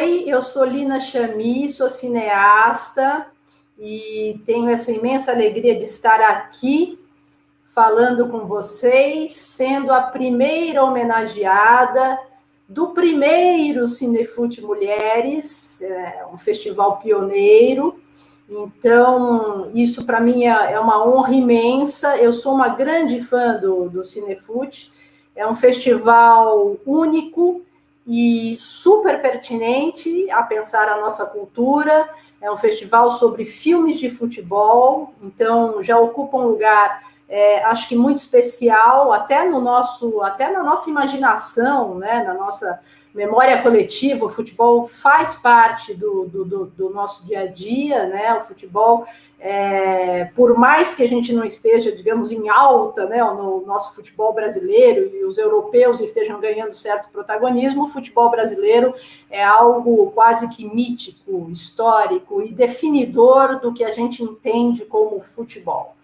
Oi, eu sou Lina Chamy, sou cineasta e tenho essa imensa alegria de estar aqui falando com vocês, sendo a primeira homenageada do primeiro Cinefute Mulheres, um festival pioneiro. Então, isso para mim é uma honra imensa. Eu sou uma grande fã do Cinefute, é um festival único e super pertinente a pensar a nossa cultura. É um festival sobre filmes de futebol, então já ocupa um lugar, acho que muito especial, até na nossa imaginação, né, na nossa memória coletiva. O futebol faz parte do nosso dia a dia, né? O futebol, por mais que a gente não esteja, digamos, em alta, né, no nosso futebol brasileiro, e os europeus estejam ganhando certo protagonismo, o futebol brasileiro é algo quase que mítico, histórico e definidor do que a gente entende como futebol.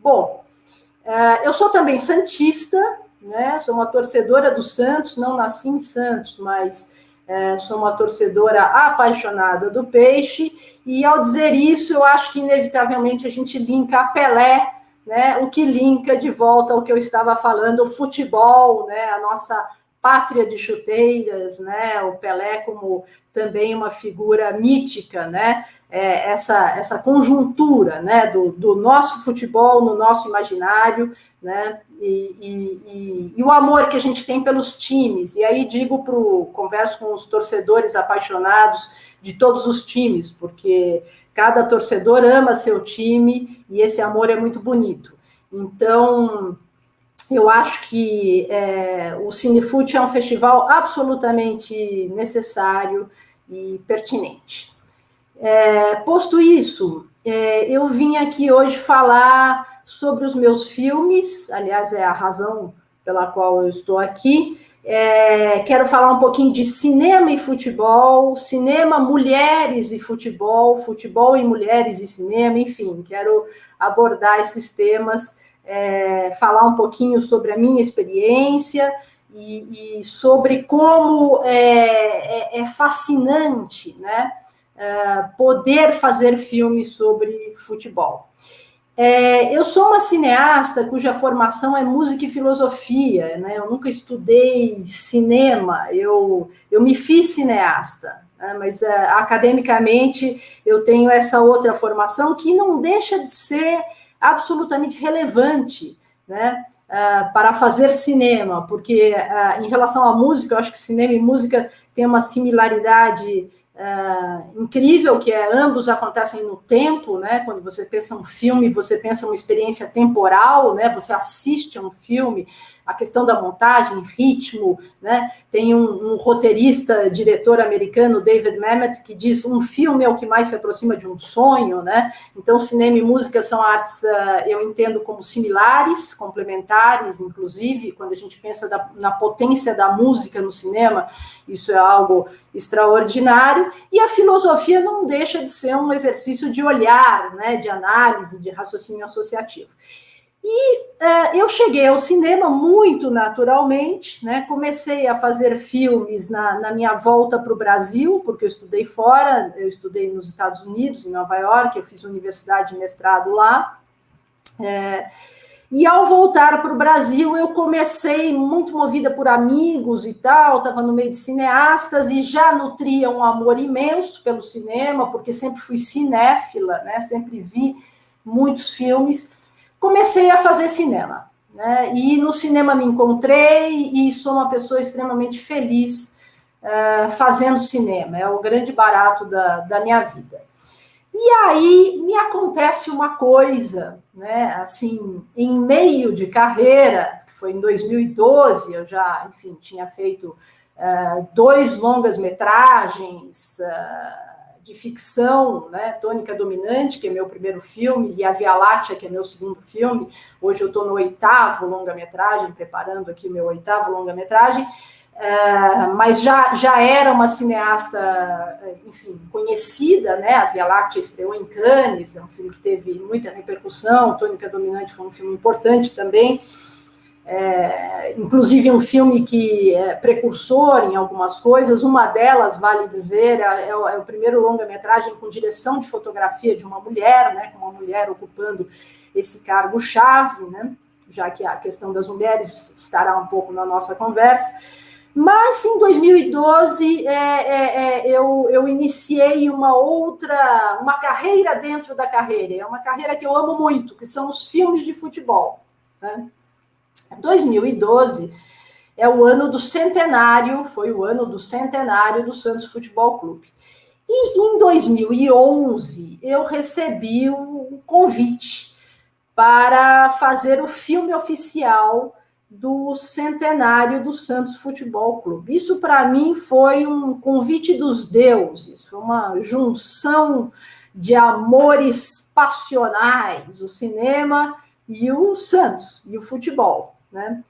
Bom, eu sou também santista, né? Sou uma torcedora do Santos, não nasci em Santos, mas sou uma torcedora apaixonada do Peixe, e ao dizer isso, eu acho que inevitavelmente a gente linka a Pelé, né? O que linka de volta ao que eu estava falando, o futebol, né? A nossa pátria de chuteiras, né? O Pelé como também uma figura mítica, né? Essa conjuntura, né? Do nosso futebol no nosso imaginário, né? E o amor que a gente tem pelos times. E aí converso com os torcedores apaixonados de todos os times, porque cada torcedor ama seu time e esse amor é muito bonito. Então, eu acho que o Cinefute é um festival absolutamente necessário e pertinente. Posto isso, eu vim aqui hoje falar sobre os meus filmes, aliás, é a razão pela qual eu estou aqui. Quero falar um pouquinho de cinema e futebol, cinema, mulheres e futebol, futebol e mulheres e cinema, enfim, quero abordar esses temas, falar um pouquinho sobre a minha experiência e sobre como é fascinante, né? Poder fazer filmes sobre futebol. Eu sou uma cineasta cuja formação é música e filosofia, né? Eu nunca estudei cinema, eu me fiz cineasta, né? Mas academicamente eu tenho essa outra formação que não deixa de ser absolutamente relevante, né? Para fazer cinema, porque em relação à música, eu acho que cinema e música têm uma similaridade incrível, que ambos acontecem no tempo, né? Quando você pensa um filme, você pensa uma experiência temporal, né? Você assiste a um filme, a questão da montagem, ritmo, né? Tem um roteirista, diretor americano, David Mamet, que diz: um filme é o que mais se aproxima de um sonho, né? Então, cinema e música são artes, eu entendo como similares, complementares, inclusive, quando a gente pensa na potência da música no cinema, isso é algo extraordinário. E a filosofia não deixa de ser um exercício de olhar, né, de análise, de raciocínio associativo. E eu cheguei ao cinema muito naturalmente, né? Comecei a fazer filmes na minha volta para o Brasil, porque eu estudei fora, eu estudei nos Estados Unidos, em Nova York, eu fiz universidade de mestrado lá. E ao voltar para o Brasil, eu comecei muito movida por amigos e tal, estava no meio de cineastas e já nutria um amor imenso pelo cinema, porque sempre fui cinéfila, né? Sempre vi muitos filmes. Comecei a fazer cinema, né? E no cinema me encontrei e sou uma pessoa extremamente feliz fazendo cinema. É o grande barato da minha vida. E aí me acontece uma coisa, né? Assim, em meio de carreira, que foi em 2012, eu já, enfim, tinha feito 2 longas-metragens de ficção, né? Tônica Dominante, que é meu primeiro filme, e A Via Láctea, que é meu segundo filme. Hoje eu estou no 8º longa-metragem, preparando aqui o meu 8º longa-metragem. Mas já era uma cineasta, enfim, conhecida, né? A Via Láctea estreou em Cannes, é um filme que teve muita repercussão. Tônica Dominante foi um filme importante também. inclusive um filme que é precursor em algumas coisas. Uma delas, vale dizer, é o primeiro longa-metragem com direção de fotografia de uma mulher, né, com uma mulher ocupando esse cargo-chave, né, já que a questão das mulheres estará um pouco na nossa conversa. Mas, em 2012, eu iniciei uma carreira dentro da carreira. É uma carreira que eu amo muito, que são os filmes de futebol, né? 2012 é o ano do centenário, foi o ano do centenário do Santos Futebol Clube. E em 2011 eu recebi um convite para fazer o filme oficial do centenário do Santos Futebol Clube. Isso, para mim, foi um convite dos deuses, foi uma junção de amores passionais, o cinema e o Santos, e o futebol, né?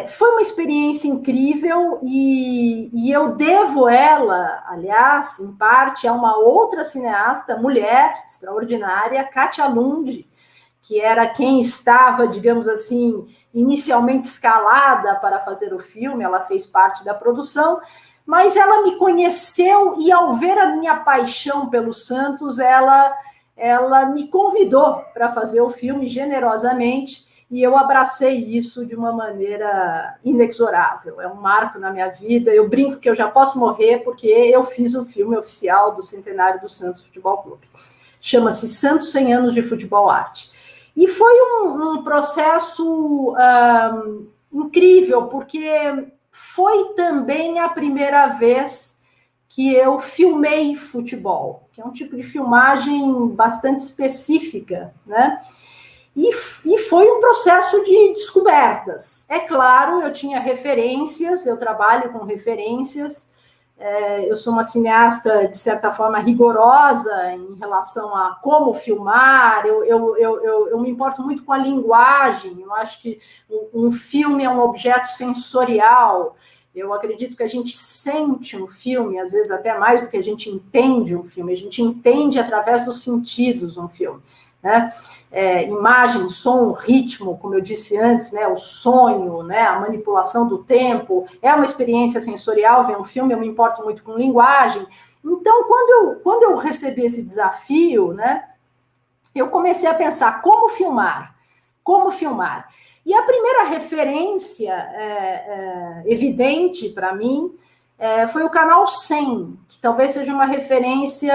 Foi uma experiência incrível e eu devo ela, aliás, em parte, a uma outra cineasta, mulher extraordinária, Katia Lund, que era quem estava, digamos assim, inicialmente escalada para fazer o filme. Ela fez parte da produção, mas ela me conheceu e, ao ver a minha paixão pelo Santos, ela me convidou para fazer o filme generosamente, e eu abracei isso de uma maneira inexorável. É um marco na minha vida. Eu brinco que eu já posso morrer porque eu fiz o filme oficial do centenário do Santos Futebol Clube. Chama-se Santos 100 anos de Futebol Arte. E foi um processo incrível, porque foi também a primeira vez que eu filmei futebol, que é um tipo de filmagem bastante específica, né? E foi um processo de descobertas. É claro, eu tinha referências, eu trabalho com referências, eu sou uma cineasta, de certa forma, rigorosa em relação a como filmar. Eu me importo muito com a linguagem. Eu acho que um filme é um objeto sensorial. Eu acredito que a gente sente um filme, às vezes até mais do que a gente entende um filme. A gente entende através dos sentidos um filme, né? Imagem, som, ritmo, como eu disse antes, né, o sonho, né, a manipulação do tempo, é uma experiência sensorial ver um filme. Eu me importo muito com linguagem. Então, quando eu recebi esse desafio, né, eu comecei a pensar como filmar. E a primeira referência evidente para mim foi o Canal 100, que talvez seja uma referência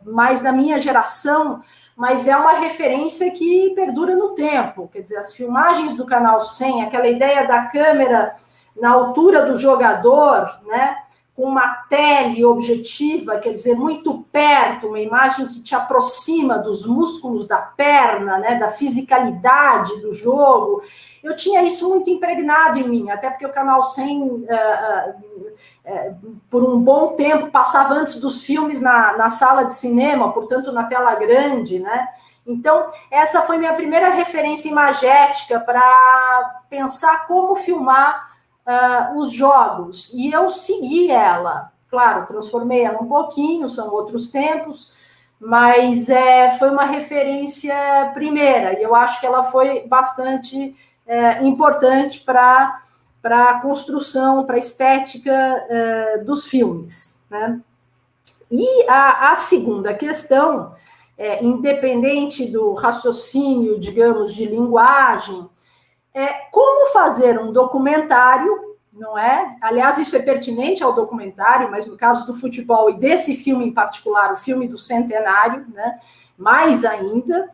mais da minha geração, mas é uma referência que perdura no tempo. Quer dizer, as filmagens do Canal 100, aquela ideia da câmera na altura do jogador, né, com uma tele objetiva, quer dizer, muito perto, uma imagem que te aproxima dos músculos da perna, né, da fisicalidade do jogo. Eu tinha isso muito impregnado em mim, até porque o Canal 100, por um bom tempo, passava antes dos filmes na sala de cinema, portanto, na tela grande, né? Então, essa foi minha primeira referência imagética para pensar como filmar os jogos, e eu segui ela. Claro, transformei ela um pouquinho, são outros tempos, mas foi uma referência primeira, e eu acho que ela foi bastante importante para a construção, para a estética dos filmes, né? E a segunda questão, independente do raciocínio, digamos, de linguagem, como fazer um documentário, não é? Aliás, isso é pertinente ao documentário, mas no caso do futebol e desse filme em particular, o filme do centenário, né? Mais ainda,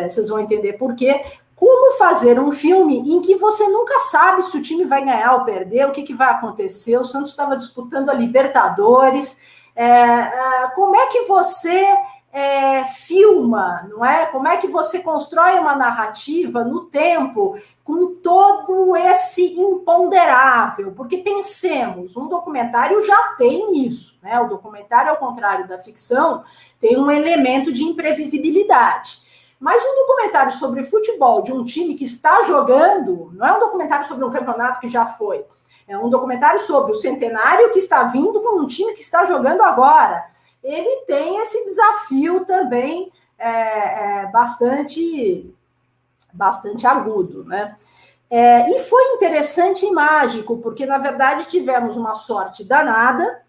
vocês vão entender por quê. Como fazer um filme em que você nunca sabe se o time vai ganhar ou perder, o que vai acontecer. O Santos estava disputando a Libertadores. Como é que você filma, não é? Como é que você constrói uma narrativa no tempo com todo esse imponderável? Porque pensemos, um documentário já tem isso, né? O documentário, ao contrário da ficção, tem um elemento de imprevisibilidade. Mas um documentário sobre futebol de um time que está jogando, não é um documentário sobre um campeonato que já foi, é um documentário sobre o centenário que está vindo com um time que está jogando agora. Ele tem esse desafio também bastante bastante agudo, né? E foi interessante e mágico, porque, na verdade, tivemos uma sorte danada.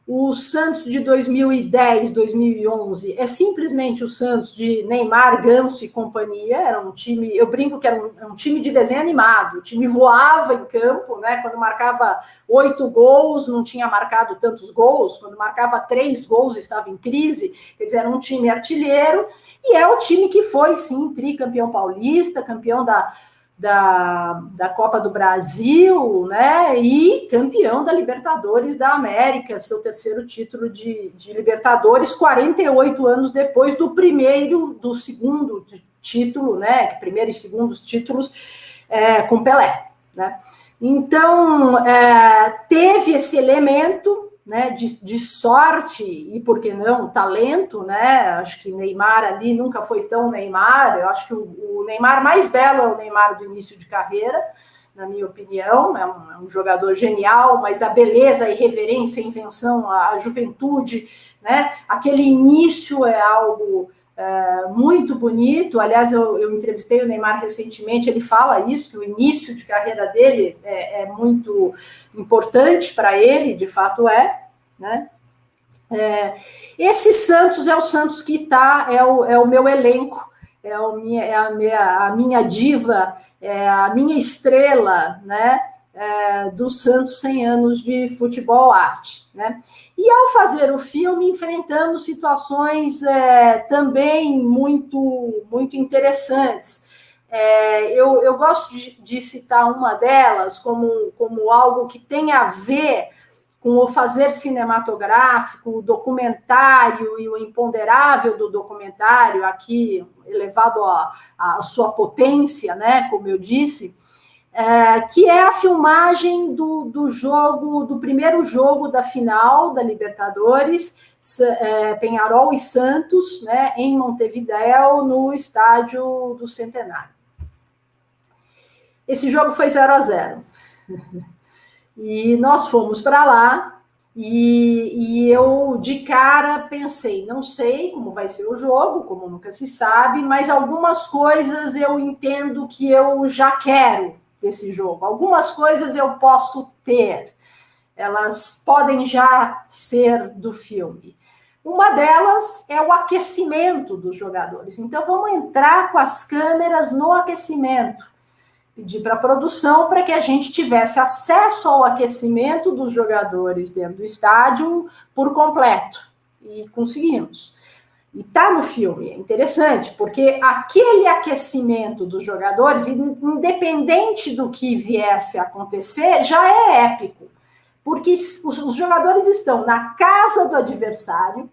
O Santos de 2010, 2011 é simplesmente o Santos de Neymar, Ganso e companhia. Era um time, eu brinco que era um time de desenho animado. O time voava em campo, né? Quando marcava 8 gols, não tinha marcado tantos gols. Quando marcava 3 gols, estava em crise. Quer dizer, era um time artilheiro. E é o time que foi, sim, tricampeão paulista, campeão da Copa do Brasil, né, e campeão da Libertadores da América, seu terceiro título de Libertadores, 48 anos depois do segundo título, né, primeiro e segundo títulos com Pelé, né. Então, teve esse elemento, né, de sorte e, por que não, talento, né? Acho que Neymar ali nunca foi tão Neymar. Eu acho que o Neymar mais belo é o Neymar do início de carreira, na minha opinião. É um jogador genial, mas a beleza, a irreverência, a invenção, a juventude, né? Aquele início é algo muito bonito. Aliás, eu entrevistei o Neymar recentemente, ele fala isso, que o início de carreira dele é muito importante para ele, de fato né? Esse Santos é o Santos que é o meu elenco, a minha diva, a minha estrela, né? Do Santos 100 anos de futebol arte, né? E ao fazer o filme enfrentamos situações também muito interessantes. Eu gosto de citar uma delas como algo que tem a ver com o fazer cinematográfico, o documentário e o imponderável do documentário, aqui elevado à sua potência, né? Como eu disse. Que é a filmagem do primeiro jogo da final da Libertadores, Peñarol e Santos, né, em Montevidéu, no estádio do Centenário. Esse jogo foi 0-0. E nós fomos para lá, e eu de cara pensei, não sei como vai ser o jogo, como nunca se sabe, mas algumas coisas eu entendo que eu já quero desse jogo. Algumas coisas eu posso ter, elas podem já ser do filme. Uma delas é o aquecimento dos jogadores. Então vamos entrar com as câmeras no aquecimento. Pedir para a produção para que a gente tivesse acesso ao aquecimento dos jogadores dentro do estádio por completo. E conseguimos. E está no filme, é interessante, porque aquele aquecimento dos jogadores, independente do que viesse a acontecer, já é épico. Porque os jogadores estão na casa do adversário,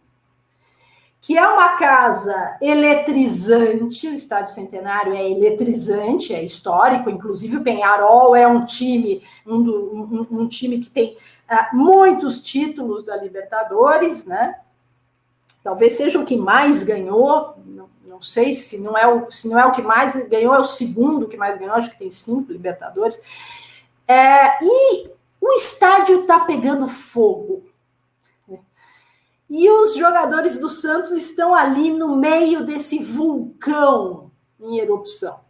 que é uma casa eletrizante. O Estádio Centenário é eletrizante, é histórico, inclusive o Peñarol é um time que tem muitos títulos da Libertadores, né? Talvez seja o que mais ganhou, não sei se não é o que mais ganhou, é o segundo que mais ganhou, acho que tem 5 Libertadores. E o estádio está pegando fogo. E os jogadores do Santos estão ali no meio desse vulcão em erupção.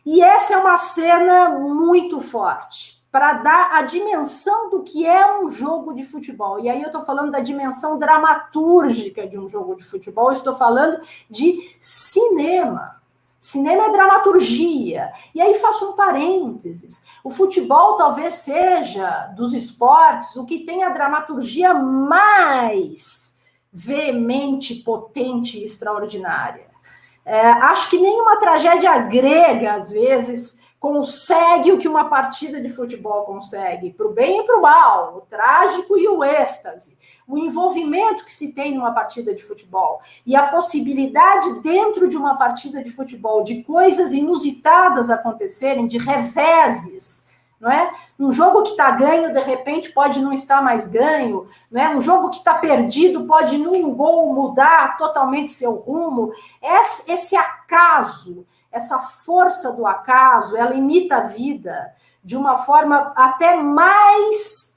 E essa é uma cena muito forte, para dar a dimensão do que é um jogo de futebol. E aí eu estou falando da dimensão dramatúrgica de um jogo de futebol, eu estou falando de cinema. Cinema é dramaturgia. E aí faço um parênteses. O futebol talvez seja, dos esportes, o que tem a dramaturgia mais veemente, potente e extraordinária. Acho que nenhuma tragédia grega, às vezes, consegue o que uma partida de futebol consegue, para o bem e para o mal, o trágico e o êxtase, o envolvimento que se tem numa partida de futebol e a possibilidade dentro de uma partida de futebol de coisas inusitadas acontecerem, de reveses, não é? Um jogo que está ganho, de repente, pode não estar mais ganho, não é? Um jogo que está perdido pode, num gol, mudar totalmente seu rumo. Esse acaso, essa força do acaso, ela imita a vida de uma forma até mais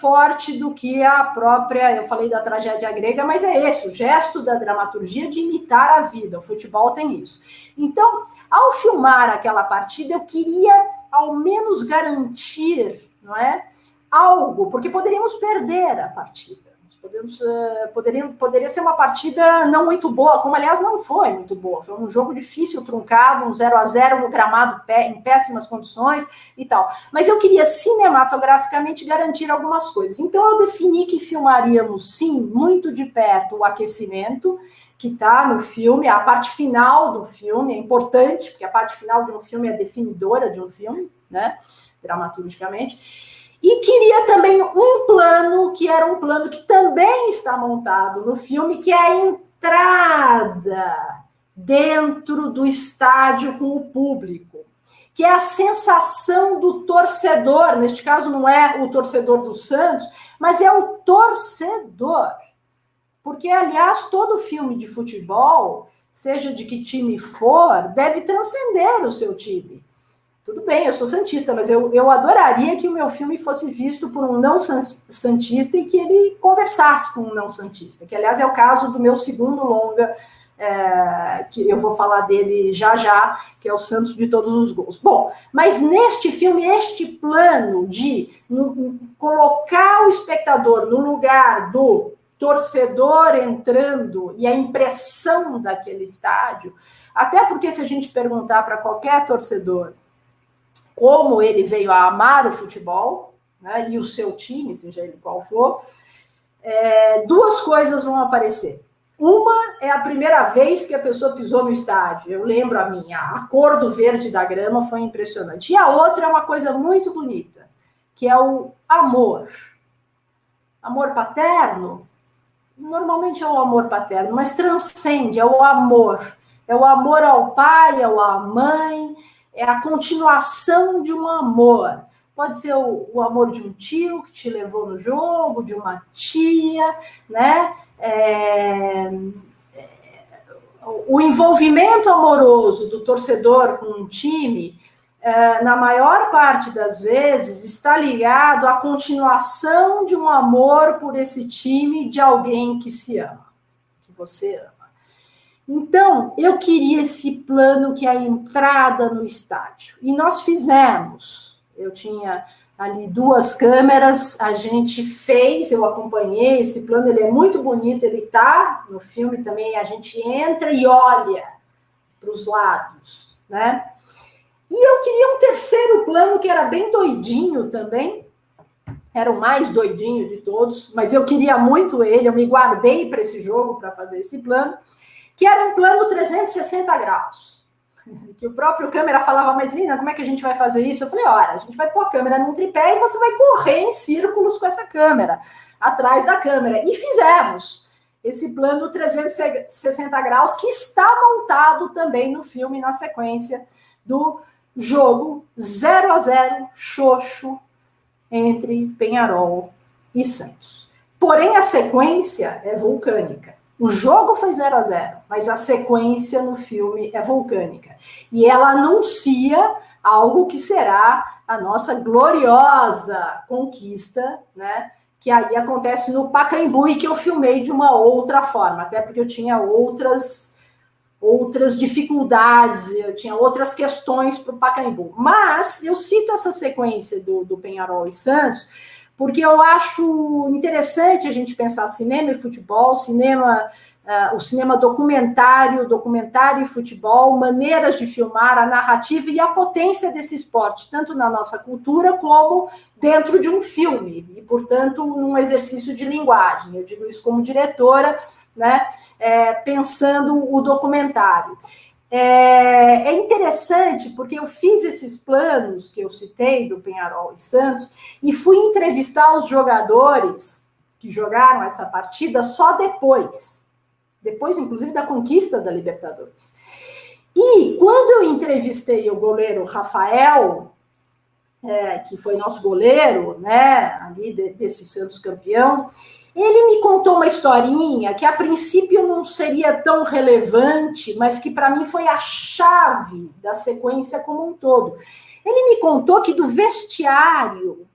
forte do que a própria, eu falei da tragédia grega, mas é esse, o gesto da dramaturgia de imitar a vida, o futebol tem isso. Então, ao filmar aquela partida, eu queria ao menos garantir, não é, algo, porque poderíamos perder a partida. Poderia ser uma partida não muito boa, como aliás não foi muito boa. Foi um jogo difícil, truncado, um 0-0 no gramado em péssimas condições e tal. Mas eu queria cinematograficamente garantir algumas coisas. Então eu defini que filmaríamos, sim, muito de perto o aquecimento, que está no filme, a parte final do filme é importante, porque a parte final de um filme é definidora de um filme, né, dramaturgicamente. E queria também um plano, que era um plano que também está montado no filme, que é a entrada dentro do estádio com o público, que é a sensação do torcedor, neste caso não é o torcedor do Santos, mas é o torcedor. Porque, aliás, todo filme de futebol, seja de que time for, deve transcender o seu time. Tudo bem, eu sou santista, mas eu adoraria que o meu filme fosse visto por um não santista e que ele conversasse com um não santista, que, aliás, é o caso do meu segundo longa, que eu vou falar dele já, que é o Santos de Todos os Gols. Bom, mas neste filme, este plano de colocar o espectador no lugar do torcedor entrando e a impressão daquele estádio, até porque se a gente perguntar para qualquer torcedor como ele veio a amar o futebol, né, e o seu time, seja ele qual for, duas coisas vão aparecer. Uma é a primeira vez que a pessoa pisou no estádio. Eu lembro a minha, a cor do verde da grama foi impressionante. E a outra é uma coisa muito bonita, que é o amor. Amor paterno? Normalmente é o amor paterno, mas transcende, é o amor. É o amor ao pai, à mãe, é a continuação de um amor. Pode ser o amor de um tio que te levou no jogo, de uma tia, né? O envolvimento amoroso do torcedor com um time, na maior parte das vezes, está ligado à continuação de um amor por esse time de alguém que se ama, que você ama. Então, eu queria esse plano que é a entrada no estádio. E nós fizemos. Eu tinha ali 2 câmeras, a gente fez, eu acompanhei esse plano, ele é muito bonito, ele está no filme também, a gente entra e olha para os lados, né? E eu queria um terceiro plano que era bem doidinho também, era o mais doidinho de todos, mas eu queria muito ele, eu me guardei para esse jogo, para fazer esse plano, que era um plano 360 graus. Que o próprio câmera falava, mas Lina, como é que a gente vai fazer isso? Eu falei, olha, a gente vai pôr a câmera num tripé e você vai correr em círculos com essa câmera, atrás da câmera. E fizemos esse plano 360 graus, que está montado também no filme, na sequência do jogo 0-0, xoxo, entre Peñarol e Santos. Porém, a sequência é vulcânica. O jogo foi 0-0, mas a sequência no filme é vulcânica. E ela anuncia algo que será a nossa gloriosa conquista, né? Que aí acontece no Pacaembu e que eu filmei de uma outra forma, até porque eu tinha outras dificuldades, eu tinha outras questões para o Pacaembu. Mas eu cito essa sequência do Peñarol e Santos porque eu acho interessante a gente pensar cinema e futebol, o cinema documentário e futebol, maneiras de filmar, a narrativa e a potência desse esporte, tanto na nossa cultura como dentro de um filme, e, portanto, num exercício de linguagem. Eu digo isso como diretora, né, pensando o documentário. É interessante porque eu fiz esses planos que eu citei do Peñarol e Santos e fui entrevistar os jogadores que jogaram essa partida só depois, inclusive da conquista da Libertadores. E quando eu entrevistei o goleiro Rafael, que foi nosso goleiro, né, ali desse Santos campeão, ele me contou uma historinha que a princípio não seria tão relevante, mas que para mim foi a chave da sequência como um todo. Ele me contou que do vestiário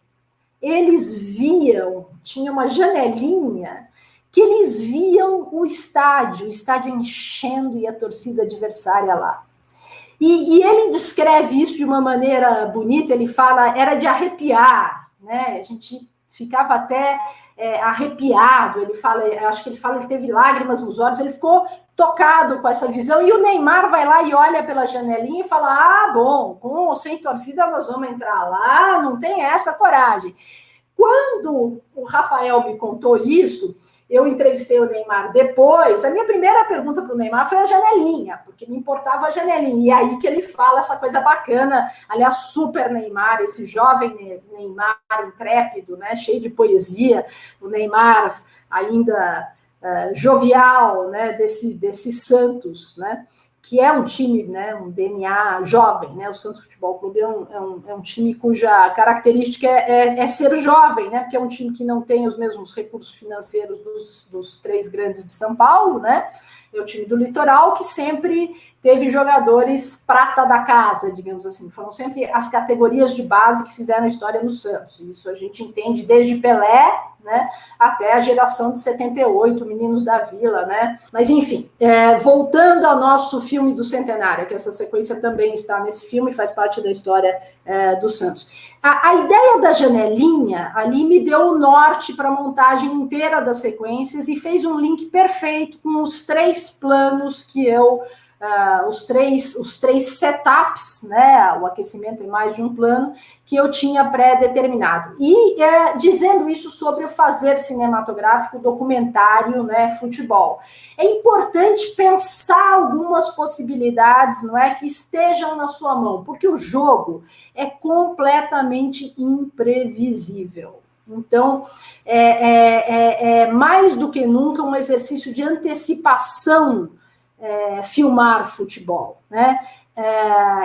eles viam, tinha uma janelinha, que eles viam o estádio enchendo e a torcida adversária lá. E ele descreve isso de uma maneira bonita, ele fala, era de arrepiar, né? A gente ficava até arrepiado, ele fala, acho que ele fala, ele teve lágrimas nos olhos, ele ficou tocado com essa visão, e o Neymar vai lá e olha pela janelinha e fala, ah, bom, com ou sem torcida nós vamos entrar lá, não tem essa coragem. Quando o Rafael me contou isso, eu entrevistei o Neymar depois, a minha primeira pergunta para o Neymar foi a janelinha, porque me importava a janelinha, e aí que ele fala essa coisa bacana, aliás, super Neymar, esse jovem Neymar intrépido, né, cheio de poesia, o Neymar ainda jovial, né, desse Santos, né, que é um time, né, um DNA jovem, né, o Santos Futebol Clube é um time cuja característica é ser jovem, né, porque é um time que não tem os mesmos recursos financeiros dos três grandes de São Paulo, né, é o time do Litoral, que sempre teve jogadores prata da casa, digamos assim, foram sempre as categorias de base que fizeram a história no Santos, isso a gente entende desde Pelé, né, até a geração de 78, Meninos da Vila, né? Mas, enfim, voltando ao nosso filme do Centenário, que essa sequência também está nesse filme, faz parte da história do Santos. A ideia da janelinha ali me deu o norte para a montagem inteira das sequências e fez um link perfeito com os três planos que eu... os três setups, né, o aquecimento em mais de um plano, que eu tinha pré-determinado. E dizendo isso sobre o fazer cinematográfico, documentário, né, futebol. É importante pensar algumas possibilidades, não é, que estejam na sua mão, porque o jogo é completamente imprevisível. Então, mais do que nunca um exercício de antecipação filmar futebol, né?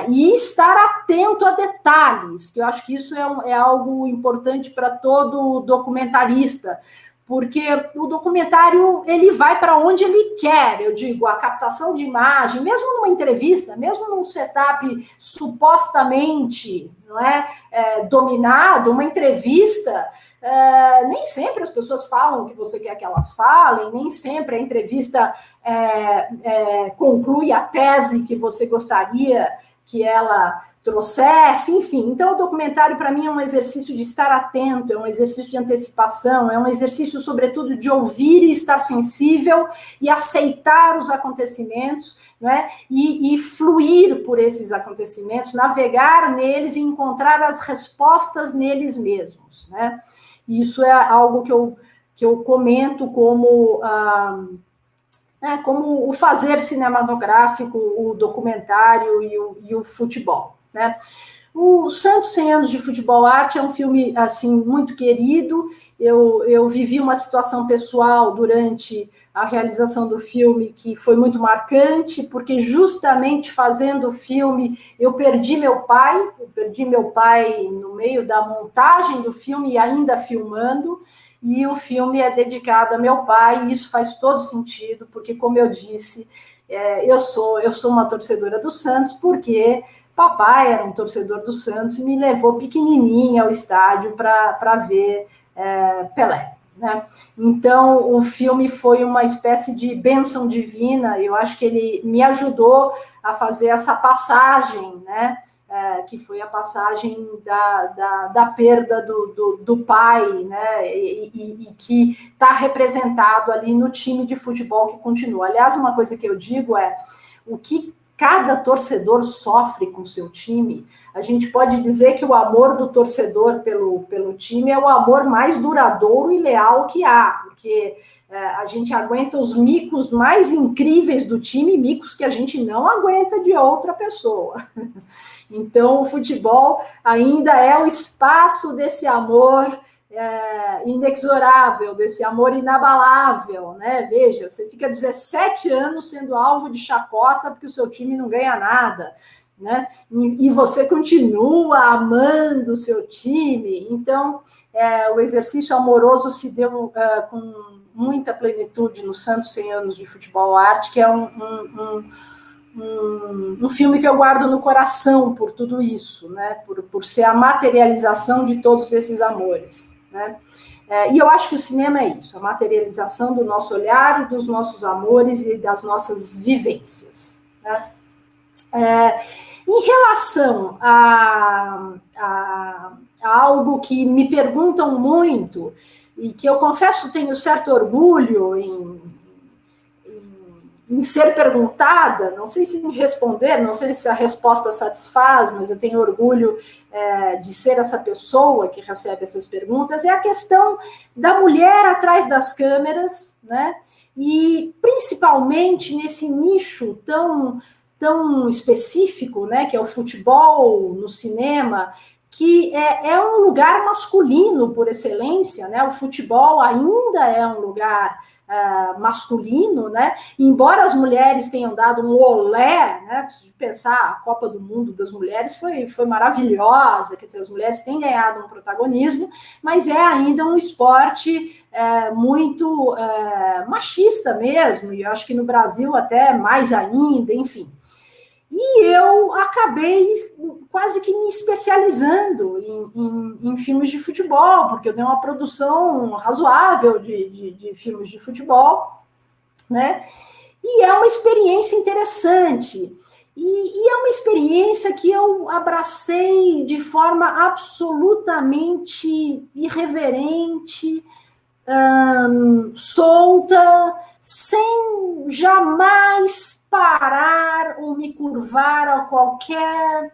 E estar atento a detalhes, que eu acho que isso é algo importante para todo documentarista, porque o documentário ele vai para onde ele quer, eu digo, a captação de imagem, mesmo numa entrevista, mesmo num setup supostamente não dominado, uma entrevista, nem sempre as pessoas falam o que você quer que elas falem, nem sempre a entrevista conclui a tese que você gostaria que ela trouxesse, enfim. Então, o documentário, para mim, é um exercício de estar atento, é um exercício de antecipação, é um exercício, sobretudo, de ouvir e estar sensível e aceitar os acontecimentos, né? E fluir por esses acontecimentos, navegar neles e encontrar as respostas neles mesmos, né? Isso é algo que eu comento como o fazer cinematográfico, o documentário e o futebol, né? O Santos 100 anos de futebol arte é um filme assim muito querido. Eu vivi uma situação pessoal durante a realização do filme que foi muito marcante, porque justamente fazendo o filme eu perdi meu pai no meio da montagem do filme e ainda filmando, e o filme é dedicado a meu pai, e isso faz todo sentido, porque, como eu disse, eu sou uma torcedora do Santos, porque papai era um torcedor do Santos e me levou pequenininha ao estádio para ver Pelé, né? Então, o filme foi uma espécie de bênção divina, eu acho que ele me ajudou a fazer essa passagem, né? Que foi a passagem da perda do pai, né? E que está representado ali no time de futebol que continua. Aliás, uma coisa que eu digo é o que cada torcedor sofre com seu time. A gente pode dizer que o amor do torcedor pelo time é o amor mais duradouro e leal que há, porque a gente aguenta os micos mais incríveis do time, micos que a gente não aguenta de outra pessoa. Então, o futebol ainda é o espaço desse amor inexorável, desse amor inabalável, né? Veja, você fica 17 anos sendo alvo de chacota porque o seu time não ganha nada, né? E você continua amando o seu time. Então, o exercício amoroso se deu com muita plenitude no Santos 100 anos de futebol arte, que é um filme que eu guardo no coração por tudo isso, né? Por ser a materialização de todos esses amores, né? E eu acho que o cinema é isso, a materialização do nosso olhar, dos nossos amores e das nossas vivências, né? Em relação a algo que me perguntam muito e que eu confesso tenho certo orgulho em ser perguntada, não sei se me responder, não sei se a resposta satisfaz, mas eu tenho orgulho de ser essa pessoa que recebe essas perguntas, é a questão da mulher atrás das câmeras, né? E principalmente nesse nicho tão específico, né, que é o futebol no cinema, que é um lugar masculino por excelência, né? O futebol ainda é um lugar masculino, né? Embora as mulheres tenham dado um olé, né? Preciso pensar, a Copa do Mundo das mulheres foi maravilhosa, quer dizer, as mulheres têm ganhado um protagonismo, mas é ainda um esporte muito machista mesmo, e eu acho que no Brasil até mais ainda, enfim. E eu acabei quase que me especializando em filmes de futebol, porque eu tenho uma produção razoável de filmes de futebol, né? E é uma experiência interessante. E é uma experiência que eu abracei de forma absolutamente irreverente, solta, sem jamais parar ou me curvar a qualquer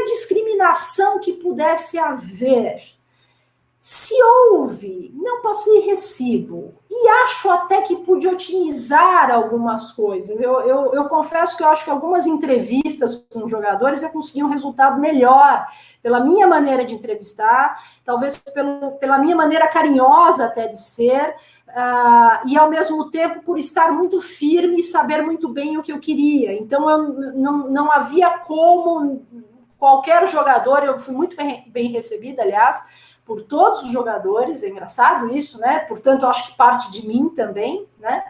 discriminação que pudesse haver. Se houve, não passei recibo. E acho até que pude otimizar algumas coisas. Eu confesso que eu acho que algumas entrevistas com jogadores eu consegui um resultado melhor, pela minha maneira de entrevistar, talvez pela minha maneira carinhosa até de ser, e ao mesmo tempo por estar muito firme e saber muito bem o que eu queria. Então, não havia como qualquer jogador, eu fui muito bem recebida, aliás, por todos os jogadores, é engraçado isso, né? Portanto, eu acho que parte de mim também, né?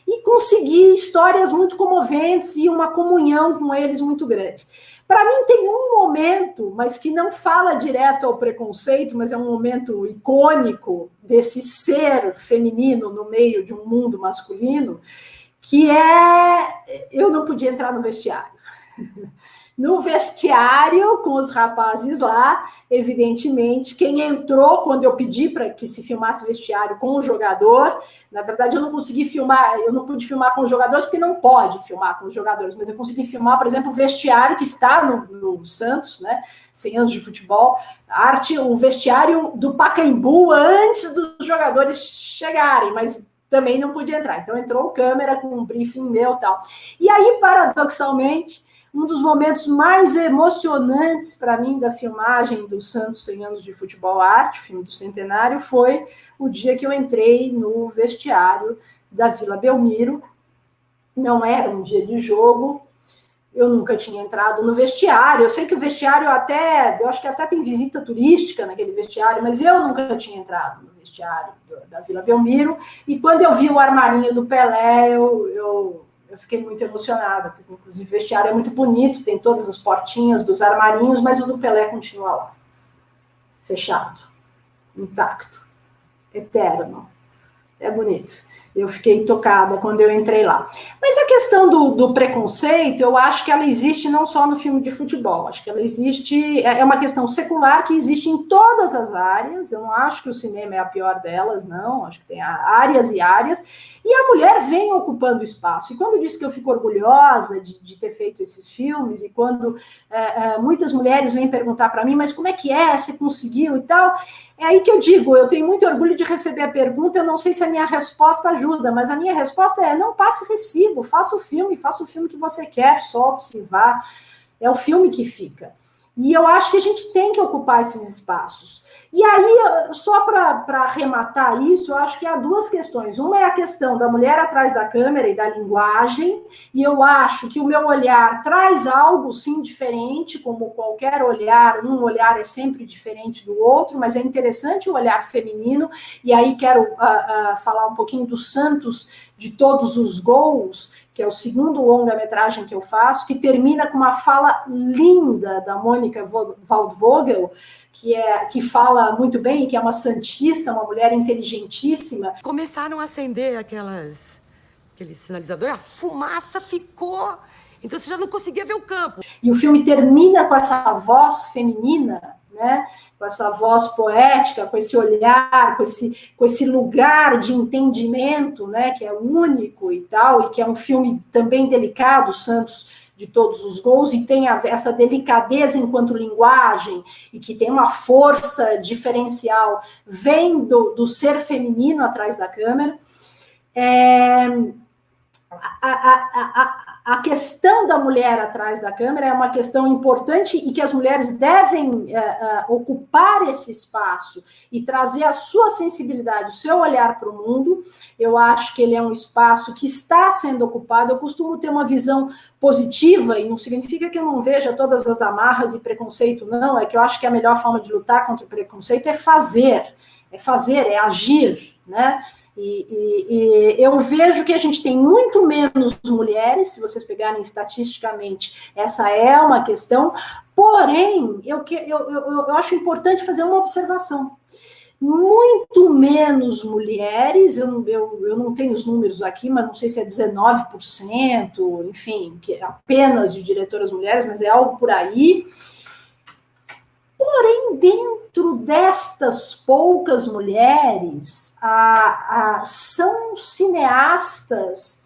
E consegui histórias muito comoventes e uma comunhão com eles muito grande. Para mim tem um momento, mas que não fala direto ao preconceito, mas é um momento icônico desse ser feminino no meio de um mundo masculino, que eu não podia entrar no vestiário. No vestiário, com os rapazes lá, evidentemente, quem entrou quando eu pedi para que se filmasse vestiário com o jogador, na verdade eu não consegui filmar, eu não pude filmar com os jogadores, porque não pode filmar com os jogadores, mas eu consegui filmar, por exemplo, o vestiário que está no Santos, né, 100 anos de futebol, o vestiário do Pacaembu antes dos jogadores chegarem, mas também não podia entrar. Então entrou câmera com um briefing meu e tal. E aí, paradoxalmente, um dos momentos mais emocionantes para mim da filmagem do Santos 100 anos de futebol arte, filme do centenário, foi o dia que eu entrei no vestiário da Vila Belmiro. Não era um dia de jogo, eu nunca tinha entrado no vestiário. Eu sei que o vestiário eu acho que até tem visita turística naquele vestiário, mas eu nunca tinha entrado no vestiário da Vila Belmiro. E quando eu vi o armarinho do Pelé, eu fiquei muito emocionada, porque inclusive o vestiário é muito bonito, tem todas as portinhas dos armarinhos, mas o do Pelé continua lá, fechado, intacto, eterno. É bonito. Eu fiquei tocada quando eu entrei lá. Mas a questão do preconceito, eu acho que ela existe não só no filme de futebol, acho que ela existe, é uma questão secular que existe em todas as áreas. Eu não acho que o cinema é a pior delas, não, acho que tem áreas e áreas, e a mulher vem ocupando espaço. E quando eu disse que eu fico orgulhosa de ter feito esses filmes, e quando muitas mulheres vêm perguntar para mim, mas como é que você conseguiu e tal, é aí que eu digo, eu tenho muito orgulho de receber a pergunta, eu não sei se a minha resposta ajuda, mas a minha resposta é, não passe recibo, faça o filme que você quer, solte-se, vá, é o filme que fica. E eu acho que a gente tem que ocupar esses espaços. E aí, só para arrematar isso, eu acho que há duas questões. Uma é a questão da mulher atrás da câmera e da linguagem, e eu acho que o meu olhar traz algo, sim, diferente, como qualquer olhar, um olhar é sempre diferente do outro, mas é interessante o olhar feminino, e aí quero falar um pouquinho do Santos de Todos os Gols, que é o segundo longa-metragem que eu faço, que termina com uma fala linda da Mônica Waldvogel, que fala muito bem, que é uma santista, uma mulher inteligentíssima. Começaram a acender aquele sinalizador, a fumaça ficou, então você já não conseguia ver o campo. E o filme termina com essa voz feminina, né? Com essa voz poética, com esse olhar, com esse lugar de entendimento, né? Que é único e tal, e que é um filme também delicado, Santos de Todos os Gols, e tem essa delicadeza enquanto linguagem, e que tem uma força diferencial, vem do ser feminino atrás da câmera. A questão da mulher atrás da câmera é uma questão importante e que as mulheres devem ocupar esse espaço e trazer a sua sensibilidade, o seu olhar para o mundo. Eu acho que ele é um espaço que está sendo ocupado. Eu costumo ter uma visão positiva, e não significa que eu não veja todas as amarras e preconceito, não. É que eu acho que a melhor forma de lutar contra o preconceito é fazer, é agir, né? E eu vejo que a gente tem muito menos mulheres, se vocês pegarem estatisticamente, essa é uma questão, porém, eu acho importante fazer uma observação. Muito menos mulheres, eu não tenho os números aqui, mas não sei se é 19%, enfim, que apenas de diretoras mulheres, mas é algo por aí. Porém, dentro destas poucas mulheres, são cineastas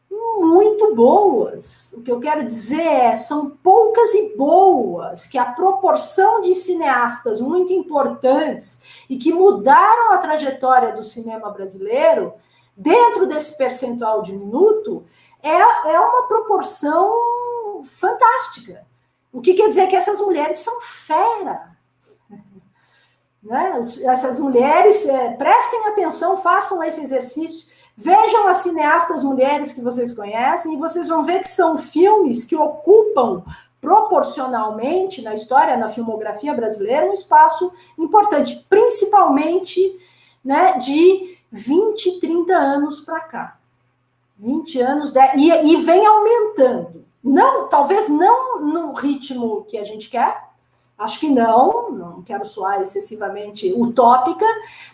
muito boas. O que eu quero dizer é, são poucas e boas, que a proporção de cineastas muito importantes e que mudaram a trajetória do cinema brasileiro, dentro desse percentual diminuto, é uma proporção fantástica. O que quer dizer que essas mulheres são fera. Né? Essas mulheres, prestem atenção, façam esse exercício, vejam as cineastas mulheres que vocês conhecem e vocês vão ver que são filmes que ocupam proporcionalmente na história, na filmografia brasileira, um espaço importante, principalmente, né, de 20, 30 anos para cá. 20 anos, e vem aumentando. Não, talvez não no ritmo que a gente quer, acho que não quero soar excessivamente utópica,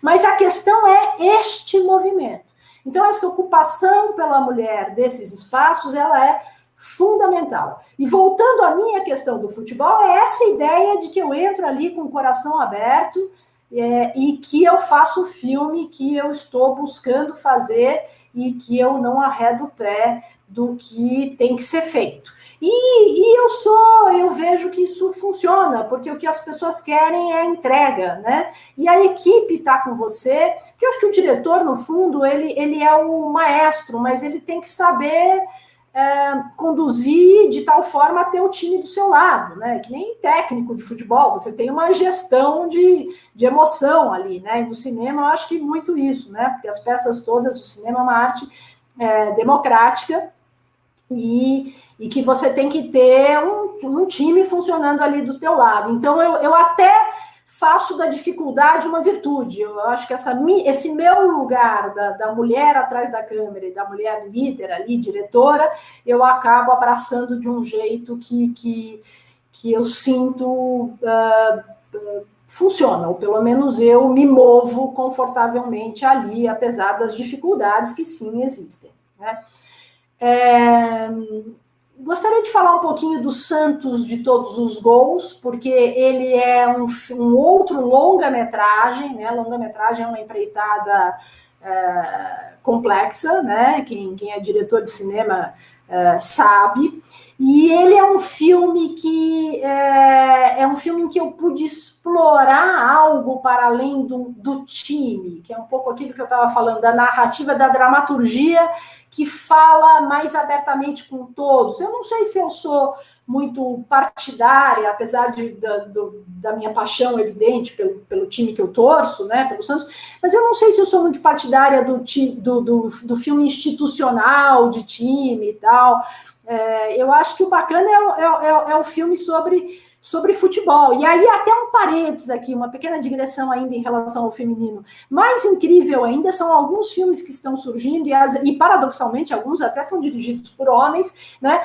mas a questão é este movimento. Então, essa ocupação pela mulher desses espaços, ela é fundamental. E voltando à minha questão do futebol, é essa ideia de que eu entro ali com o coração aberto e que eu faço o filme que eu estou buscando fazer e que eu não arredo o pé do que tem que ser feito. E eu vejo que isso funciona, porque o que as pessoas querem é entrega, né? E a equipe está com você, porque eu acho que o diretor, no fundo, ele é o maestro, mas ele tem que saber conduzir de tal forma a ter o time do seu lado, né? Que nem técnico de futebol, você tem uma gestão de emoção ali, né? E no cinema eu acho que muito isso, né? Porque as peças todas, o cinema é uma arte democrática, e que você tem que ter um time funcionando ali do teu lado. Então, eu até faço da dificuldade uma virtude. Eu acho que esse meu lugar da mulher atrás da câmera e da mulher líder ali, diretora, eu acabo abraçando de um jeito que eu sinto funciona, ou pelo menos eu me movo confortavelmente ali, apesar das dificuldades que sim existem, né? Gostaria de falar um pouquinho do Santos de Todos os Gols, porque ele é um outro longa-metragem, né? Longa-metragem é uma empreitada complexa, né? Quem é diretor de cinema sabe. E ele é um filme que em que eu pude explorar algo para além do time, que é um pouco aquilo que eu estava falando, da narrativa, da dramaturgia, que fala mais abertamente com todos. Eu não sei se eu sou muito partidária, apesar da minha paixão evidente pelo time que eu torço, né, pelo Santos, mas eu não sei se eu sou muito partidária do filme institucional de time e tal. Eu acho que o bacana é o filme sobre futebol. E aí, até um parênteses aqui, uma pequena digressão ainda em relação ao feminino. Mais incrível ainda são alguns filmes que estão surgindo, e paradoxalmente, alguns até são dirigidos por homens, né,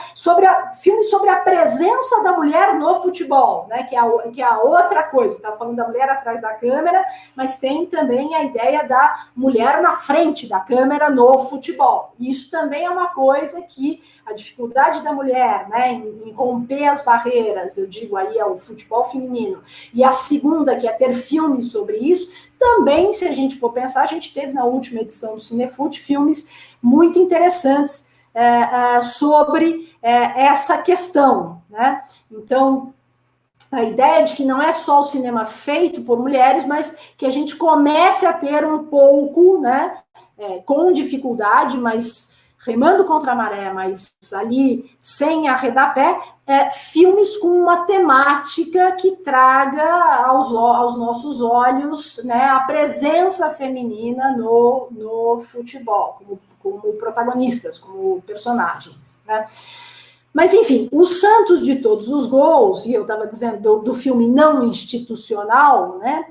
filmes sobre a presença da mulher no futebol, né, que é a outra coisa. Estava falando da mulher atrás da câmera, mas tem também a ideia da mulher na frente da câmera no futebol. Isso também é uma coisa que a dificuldade da mulher, né, em romper as barreiras, eu digo aí, é o futebol feminino, e a segunda, que é ter filmes sobre isso, também, se a gente for pensar, a gente teve na última edição do Cinefute filmes muito interessantes sobre essa questão, né? Então, a ideia de que não é só o cinema feito por mulheres, mas que a gente comece a ter um pouco, né, com dificuldade, mas remando contra a maré, mas ali sem arredar pé, filmes com uma temática que traga aos nossos olhos, né, a presença feminina no futebol, como protagonistas, como personagens, né? Mas, enfim, o Santos de Todos os Gols, e eu estava dizendo do filme não institucional, né?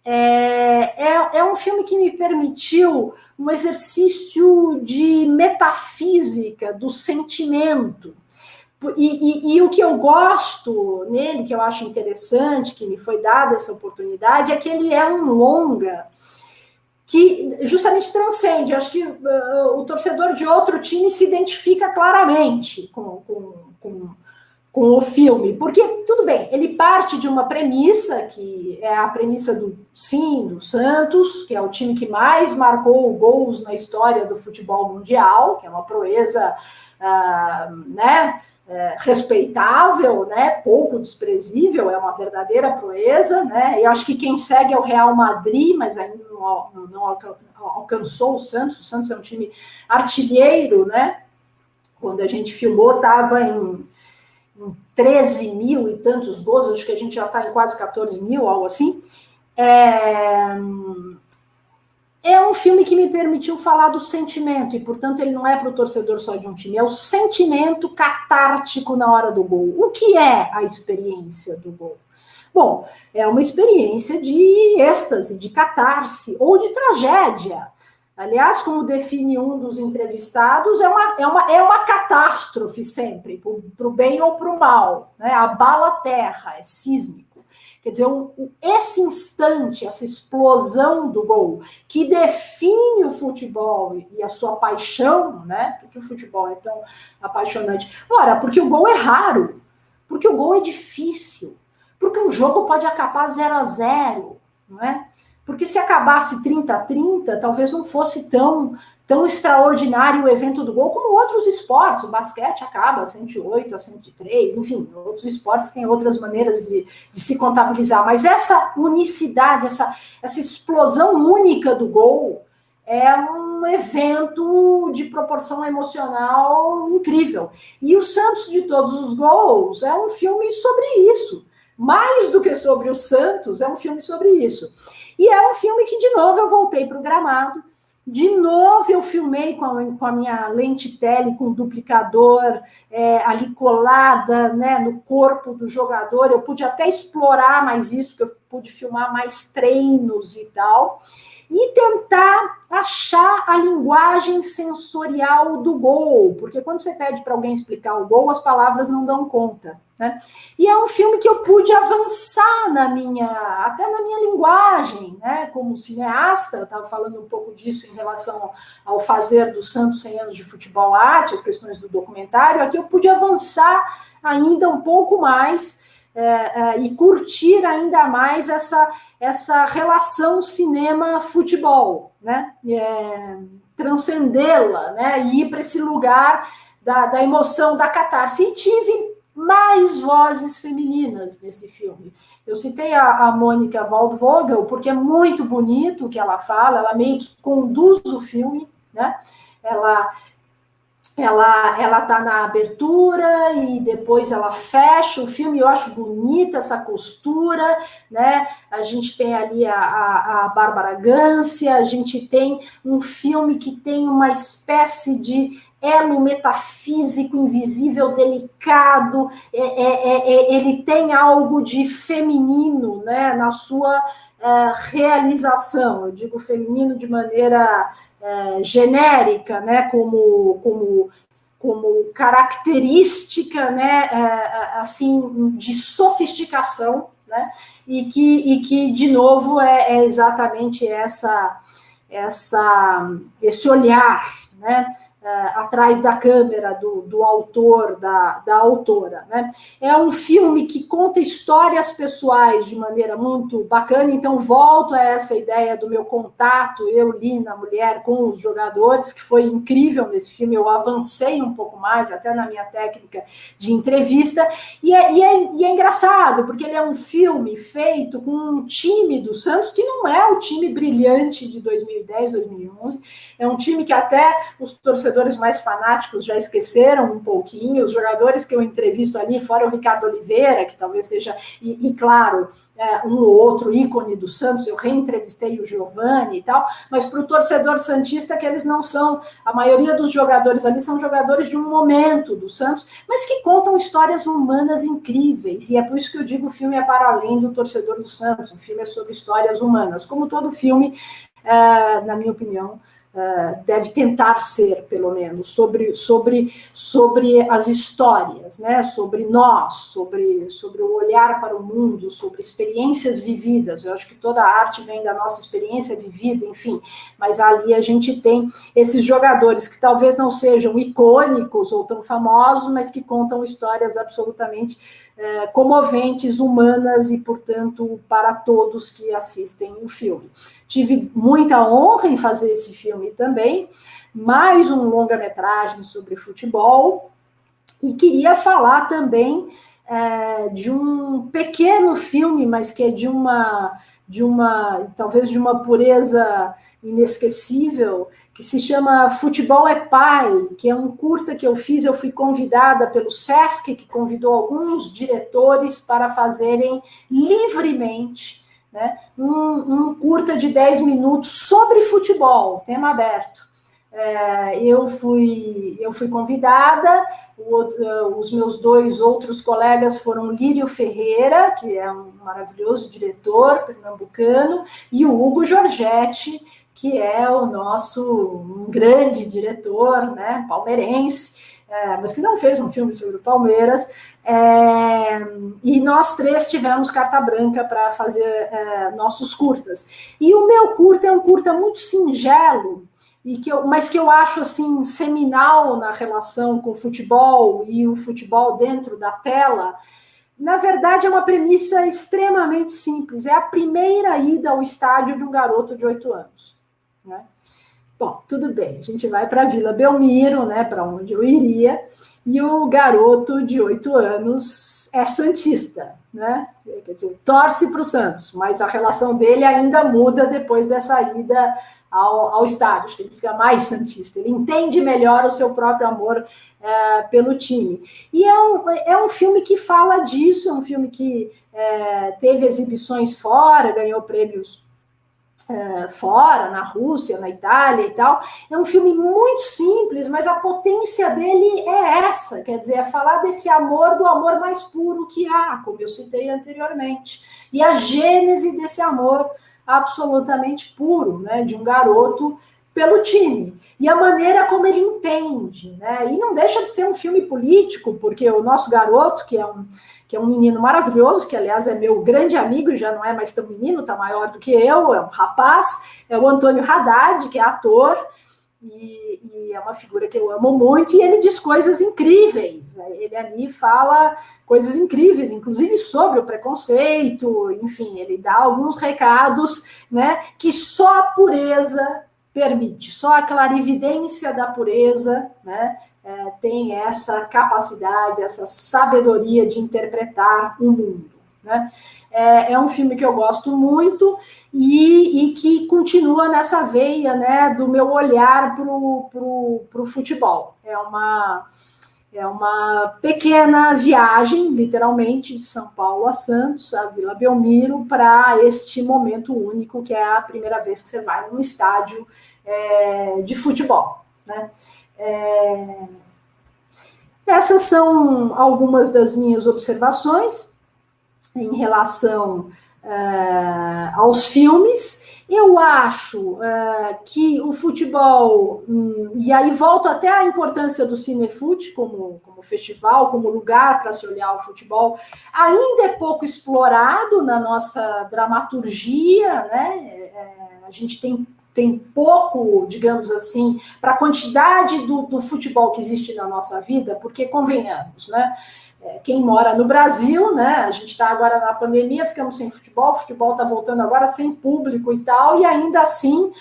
É um filme que me permitiu um exercício de metafísica do sentimento. E o que eu gosto nele, que eu acho interessante, que me foi dada essa oportunidade, é que ele é um longa que justamente transcende. Eu acho que o torcedor de outro time se identifica claramente com o filme, porque, tudo bem, ele parte de uma premissa, que é a premissa do Santos, que é o time que mais marcou gols na história do futebol mundial, que é uma proeza, né, respeitável, né, pouco desprezível, é uma verdadeira proeza, né, e eu acho que quem segue é o Real Madrid, mas ainda não alcançou o Santos é um time artilheiro, né, quando a gente filmou estava em 13 mil e tantos gols, acho que a gente já está em quase 14 mil, algo assim. É um filme que me permitiu falar do sentimento, e, portanto, ele não é para o torcedor só de um time, é o sentimento catártico na hora do gol. O que é a experiência do gol? Bom, é uma experiência de êxtase, de catarse, ou de tragédia. Aliás, como define um dos entrevistados, é uma catástrofe sempre, para o bem ou para o mal, né? Abala a terra, é sísmico. Quer dizer, esse instante, essa explosão do gol, que define o futebol e a sua paixão, né? Por que o futebol é tão apaixonante? Ora, porque o gol é raro, porque o gol é difícil, porque um jogo pode acabar 0-0, não é? Porque se acabasse 30-30, talvez não fosse tão extraordinário o evento do gol como outros esportes. O basquete acaba 108-103, enfim, outros esportes têm outras maneiras de se contabilizar. Mas essa unicidade, essa explosão única do gol é um evento de proporção emocional incrível. E o Santos de Todos os Gols é um filme sobre isso. Mais do que sobre o Santos, é um filme sobre isso. E é um filme que, de novo, eu voltei para o gramado, de novo eu filmei com a minha lente tele, com duplicador ali colada, né, no corpo do jogador. Eu pude até explorar mais isso, porque eu pude filmar mais treinos e tal, e tentar achar a linguagem sensorial do gol, porque quando você pede para alguém explicar o gol, as palavras não dão conta, né? E é um filme que eu pude avançar até na minha linguagem, né? Como cineasta, eu estava falando um pouco disso em relação ao fazer do Santos 100 anos de futebol arte, as questões do documentário. Aqui eu pude avançar ainda um pouco mais e curtir ainda mais essa relação cinema-futebol, né? Transcendê-la, né? E ir para esse lugar da emoção, da catarse. E tive mais vozes femininas nesse filme. Eu citei a Mônica Waldvogel, porque é muito bonito o que ela fala, ela meio que conduz o filme, né? Ela ela tá na abertura e depois ela fecha o filme. Eu acho bonita essa costura, né? A gente tem ali a Bárbara Gância, a gente tem um filme que tem uma espécie de elo metafísico, invisível, delicado, ele tem algo de feminino, né, na sua realização. Eu digo feminino de maneira genérica, né, como característica, né, assim, de sofisticação, né, e que de novo é exatamente esse olhar, né, atrás da câmera do autor, da autora, né? É um filme que conta histórias pessoais de maneira muito bacana, então volto a essa ideia do meu contato, eu, Lina, mulher, com os jogadores, que foi incrível nesse filme, eu avancei um pouco mais, até na minha técnica de entrevista, e é engraçado, porque ele é um filme feito com um time do Santos, que não é o time brilhante de 2010, 2011, é um time que até os torcedores mais fanáticos já esqueceram um pouquinho, os jogadores que eu entrevisto ali, fora o Ricardo Oliveira, que talvez seja, e claro, um ou outro ícone do Santos, eu reentrevistei o Giovani e tal, mas para o torcedor santista que eles não são, a maioria dos jogadores ali são jogadores de um momento do Santos, mas que contam histórias humanas incríveis, e é por isso que eu digo, o filme é para além do torcedor do Santos, o filme é sobre histórias humanas, como todo filme, na minha opinião, deve tentar ser, pelo menos, sobre as histórias, né? Sobre nós, sobre o olhar para o mundo, sobre experiências vividas. Eu acho que toda a arte vem da nossa experiência vivida, enfim, mas ali a gente tem esses jogadores que talvez não sejam icônicos ou tão famosos, mas que contam histórias absolutamente comoventes, humanas e, portanto, para todos que assistem o filme. Tive muita honra em fazer esse filme também, mais um longa-metragem sobre futebol, e queria falar também de um pequeno filme, mas que é talvez de uma pureza inesquecível, que se chama Futebol é Pai, que é um curta que eu fiz, eu fui convidada pelo Sesc, que convidou alguns diretores para fazerem livremente, né, um curta de 10 minutos sobre futebol, tema aberto. Eu fui convidada, os meus dois outros colegas foram Lírio Ferreira, que é um maravilhoso diretor pernambucano, e o Hugo Giorgetti, que é o um grande diretor, né, palmeirense, mas que não fez um filme sobre o Palmeiras, e nós três tivemos carta branca para fazer nossos curtas. E o meu curta é um curta muito singelo, mas que eu acho assim seminal na relação com o futebol e o futebol dentro da tela. Na verdade, é uma premissa extremamente simples. É a primeira ida ao estádio de um garoto de 8 anos. Né? Bom, tudo bem, a gente vai para a Vila Belmiro, né, para onde eu iria, e o garoto de 8 anos é santista, né? Quer dizer, torce para o Santos, mas a relação dele ainda muda depois dessa ida ao estádio, acho que ele fica mais santista, ele entende melhor o seu próprio amor pelo time. E é um filme que fala disso, é um filme que teve exibições fora, ganhou prêmios fora, na Rússia, na Itália e tal. É um filme muito simples, mas a potência dele é essa, quer dizer, é falar desse amor, do amor mais puro que há, como eu citei anteriormente, e a gênese desse amor absolutamente puro, né, de um garoto pelo time, e a maneira como ele entende, né, e não deixa de ser um filme político, porque o nosso garoto, que é um menino maravilhoso, que aliás é meu grande amigo, já não é mais tão menino, está maior do que eu, é um rapaz, é o Antônio Haddad, que é ator, e é uma figura que eu amo muito, e ele diz coisas incríveis, ele ali fala coisas incríveis, inclusive sobre o preconceito, enfim, ele dá alguns recados, né, que só a pureza permite, só a clarividência da pureza, né, tem essa capacidade, essa sabedoria de interpretar o mundo. né? É um filme que eu gosto muito e que continua nessa veia, né, do meu olhar para o futebol. É uma pequena viagem, literalmente, de São Paulo a Santos, a Vila Belmiro, para este momento único, que é a primeira vez que você vai num estádio de futebol, né? Essas são algumas das minhas observações em relação aos filmes. Eu acho que o futebol, e aí volto até à importância do Cinefute como festival, como lugar para se olhar o futebol, ainda é pouco explorado na nossa dramaturgia, né? A gente tem pouco, digamos assim, para a quantidade do futebol que existe na nossa vida, porque convenhamos, né? Quem mora no Brasil, né? A gente está agora na pandemia, ficamos sem futebol, o futebol está voltando agora sem público e tal, e ainda assim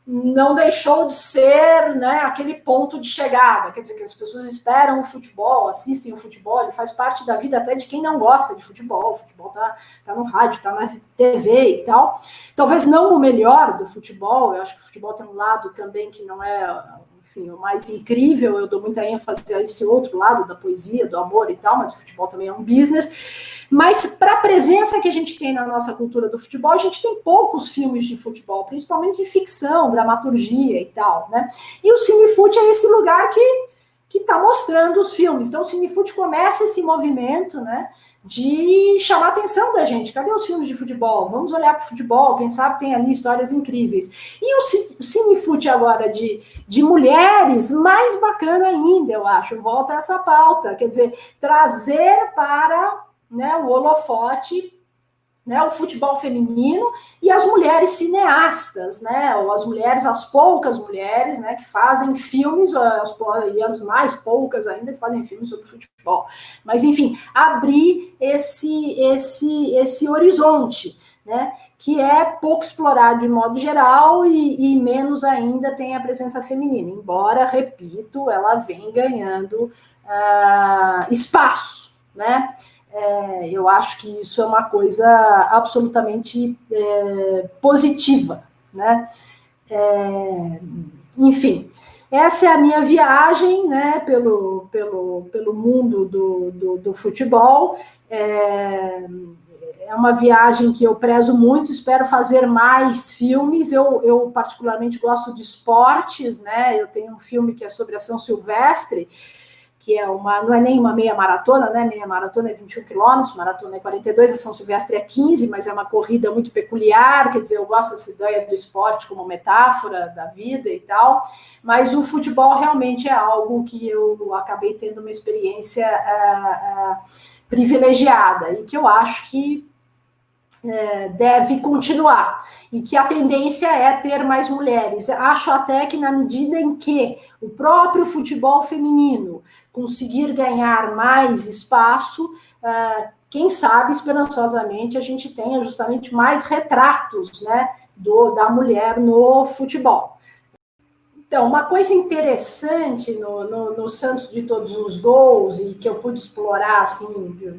não deixou de ser, né, aquele ponto de chegada, quer dizer, que as pessoas esperam o futebol, assistem o futebol, ele faz parte da vida até de quem não gosta de futebol, o futebol tá no rádio, tá na TV e tal, talvez não o melhor do futebol, eu acho que o futebol tem um lado também que não é, enfim, o mais incrível, eu dou muita ênfase a esse outro lado da poesia, do amor e tal, mas o futebol também é um business. Mas para a presença que a gente tem na nossa cultura do futebol, a gente tem poucos filmes de futebol, principalmente de ficção, dramaturgia e tal, né? E o Cinefute é esse lugar que está mostrando os filmes. Então o Cinefute começa esse movimento, né, de chamar a atenção da gente. Cadê os filmes de futebol? Vamos olhar para o futebol, quem sabe tem ali histórias incríveis. E o Cinefute agora de mulheres, mais bacana ainda, eu acho. Volta a essa pauta, quer dizer, trazer para, né, o holofote, né, o futebol feminino e as mulheres cineastas, né, ou as poucas mulheres, né, que fazem filmes, e as mais poucas ainda que fazem filmes sobre futebol. Mas, enfim, abrir esse horizonte, né, que é pouco explorado de modo geral e menos ainda tem a presença feminina, embora, repito, ela vem ganhando espaço, né? Eu acho que isso é uma coisa absolutamente positiva, né? Enfim, essa é a minha viagem, né, pelo mundo do futebol. É uma viagem que eu prezo muito, espero fazer mais filmes. Eu particularmente gosto de esportes, né? Eu tenho um filme que é sobre a São Silvestre, que não é nem uma meia maratona, né? Meia maratona é 21 quilômetros, maratona é 42, a São Silvestre é 15, mas é uma corrida muito peculiar, quer dizer, eu gosto dessa ideia do esporte como metáfora da vida e tal, mas o futebol realmente é algo que eu acabei tendo uma experiência privilegiada e que eu acho que deve continuar, e que a tendência é ter mais mulheres. Acho até que na medida em que o próprio futebol feminino conseguir ganhar mais espaço, quem sabe, esperançosamente, a gente tenha justamente mais retratos, né, da mulher no futebol. Então, uma coisa interessante no Santos de Todos os Gols, e que eu pude explorar assim,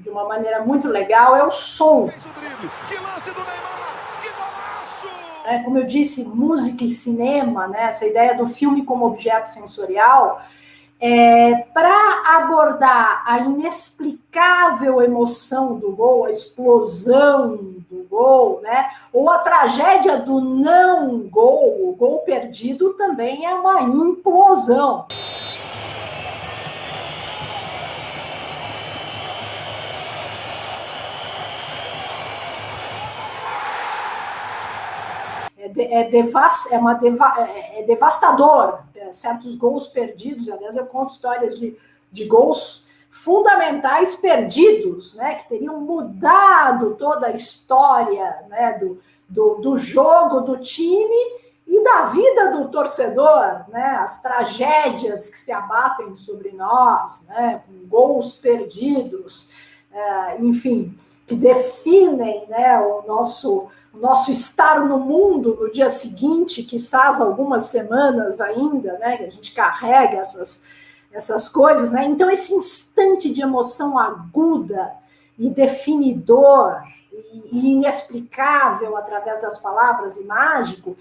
de uma maneira muito legal, é o som. Que lance do Neymar! Que golaço! Como eu disse, música e cinema, né, essa ideia do filme como objeto sensorial, para abordar a inexplicável emoção do gol, a explosão do gol, né? Ou a tragédia do não gol, o gol perdido também é uma implosão. É devastador, certos gols perdidos. Aliás, eu conto histórias de gols fundamentais perdidos, né, que teriam mudado toda a história, né, do jogo, do time e da vida do torcedor, né, as tragédias que se abatem sobre nós, né, com gols perdidos, enfim, que definem, né, o nosso estar no mundo no dia seguinte, quizás algumas semanas ainda, né, que a gente carrega essas coisas, né? Então esse instante de emoção aguda e definidor e inexplicável através das palavras e mágico,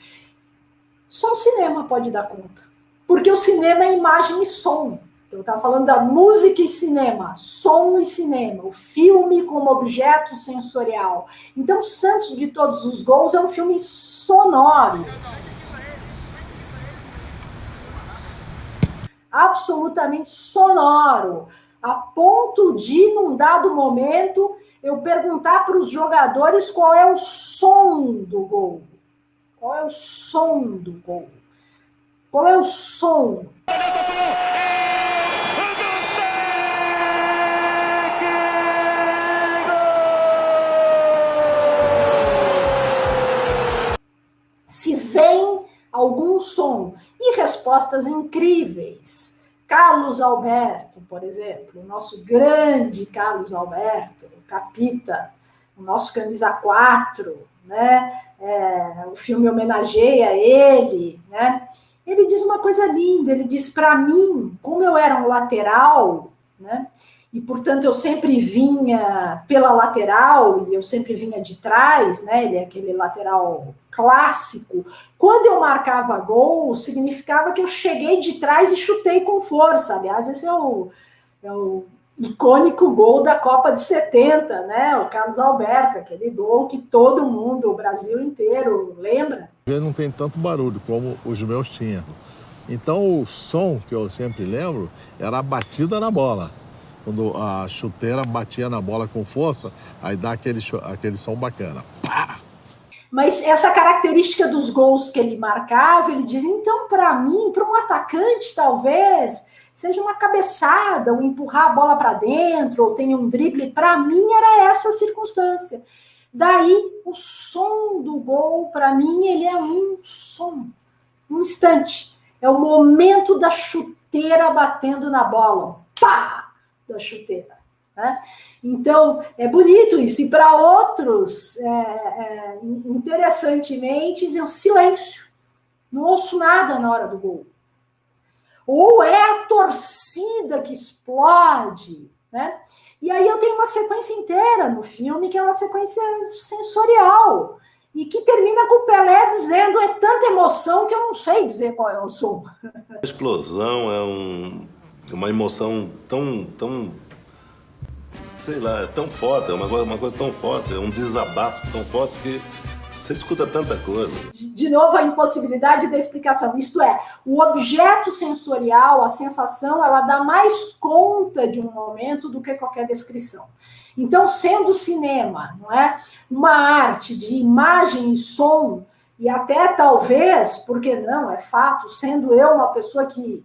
só o cinema pode dar conta. Porque o cinema é imagem e som. Então, eu estava falando da música e cinema, som e cinema, o filme como objeto sensorial. Então, Santos de Todos os Gols é um filme sonoro. Absolutamente sonoro. A ponto de, num dado momento, eu perguntar para os jogadores qual é o som do gol. Qual é o som do gol? Qual é o som? Se vem algum som. E respostas incríveis. Carlos Alberto, por exemplo, o nosso grande Carlos Alberto, o Capita, o nosso camisa 4, né? O filme homenageia ele, né? Ele diz uma coisa linda, ele diz, para mim, como eu era um lateral, né? E, portanto, eu sempre vinha pela lateral, e eu sempre vinha de trás, né? Ele é aquele lateral clássico. Quando eu marcava gol, significava que eu cheguei de trás e chutei com força. Aliás, esse é o icônico gol da Copa de 70, né? O Carlos Alberto, aquele gol que todo mundo, o Brasil inteiro, lembra? Não tem tanto barulho como os meus tinham. Então o som que eu sempre lembro era a batida na bola. Quando a chuteira batia na bola com força, aí dá aquele som bacana. Pá! Mas essa característica dos gols que ele marcava, ele diz, então, para mim, para um atacante, talvez, seja uma cabeçada, ou empurrar a bola para dentro, ou tenha um drible, para mim era essa circunstância. Daí, o som do gol, para mim, ele é um som, um instante. É o momento da chuteira batendo na bola. Pá! Da chuteira. Né? Então, é bonito isso. E para outros, interessantemente, é um silêncio. Não ouço nada na hora do gol. Ou é a torcida que explode, né? E aí eu tenho uma sequência inteira no filme, que é uma sequência sensorial, e que termina com o Pelé dizendo, é tanta emoção que eu não sei dizer qual é o som. A explosão é uma emoção tão sei lá, é tão forte, é uma coisa tão forte, é um desabafo tão forte que você escuta tanta coisa. De novo, a impossibilidade da explicação. Isto é, o objeto sensorial, a sensação, ela dá mais conta de um momento do que qualquer descrição. Então, sendo cinema, não é, uma arte de imagem e som, e até talvez, porque não, é fato, sendo eu uma pessoa que